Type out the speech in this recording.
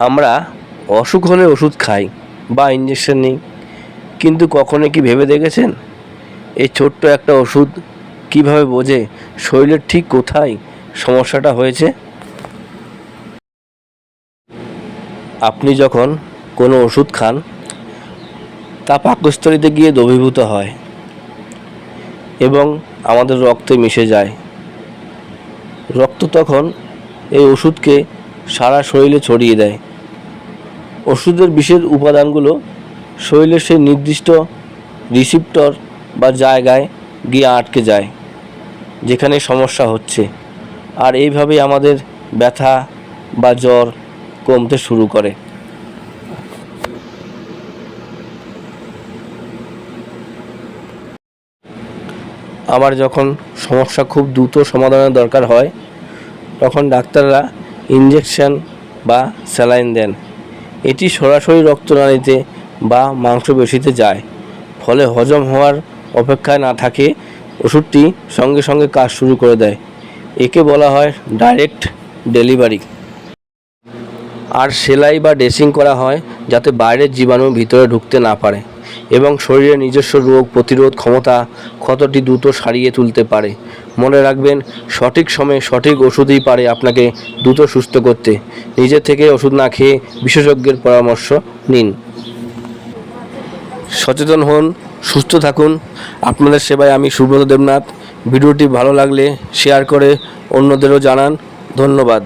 আমরা অসুখ হলে ওষুধ খাই বা ইঞ্জেকশন নিই, কিন্তু কখনো কি ভেবে দেখেছেন এই ছোট্ট একটা ওষুধ কীভাবে বোঝে শরীরের ঠিক কোথায় সমস্যাটা হয়েছে? আপনি যখন কোনো ওষুধ খান তা পাকস্থলীতে গিয়ে দ্রবীভূত হয় এবং আমাদের রক্তে মিশে যায়। রক্ত তখন এই ওষুধকে সারা শরীরে ছড়িয়ে দেয়। ওষুধের বিশেষ উপাদানগুলো শরীরের সেই নির্দিষ্ট রিসিপ্টর বা জায়গায় গিয়ে আটকে যায় যেখানে সমস্যা হচ্ছে, আর এইভাবেই আমাদের ব্যথা বা জ্বর কমতে শুরু করে। আবার যখন সমস্যা খুব দ্রুত সমাধানের দরকার হয় তখন ডাক্তাররা ইঞ্জেকশন বা স্যালাইন দেন। এটি সরাসরি রক্তনালীতে বা মাংসপেশিতে যায়, ফলে হজম হওয়ার অপেক্ষায় না থাকে ওষুধটি সঙ্গে সঙ্গে কাজ শুরু করে দেয়। একে বলা হয় ডাইরেক্ট ডেলিভারি। আর সেলাই বা ড্রেসিং করা হয় যাতে বাইরের জীবাণু ভিতরে ঢুকতে না পারে এবং শরীরের নিজস্ব রোগ প্রতিরোধ ক্ষমতা ক্ষতটি দ্রুত সারিয়ে তুলতে পারে। মনে রাখবেন, সঠিক সময়ে সঠিক ওষুধই পারে আপনাকে দ্রুত সুস্থ করতে। নিজে থেকে ওষুধ না খেয়ে বিশেষজ্ঞের পরামর্শ নিন। সচেতন হন, সুস্থ থাকুন। আপনাদের সেবায় আমি সুব্রত দেবনাথ। ভিডিওটি ভালো লাগলে শেয়ার করে অন্যদেরও জানান। ধন্যবাদ।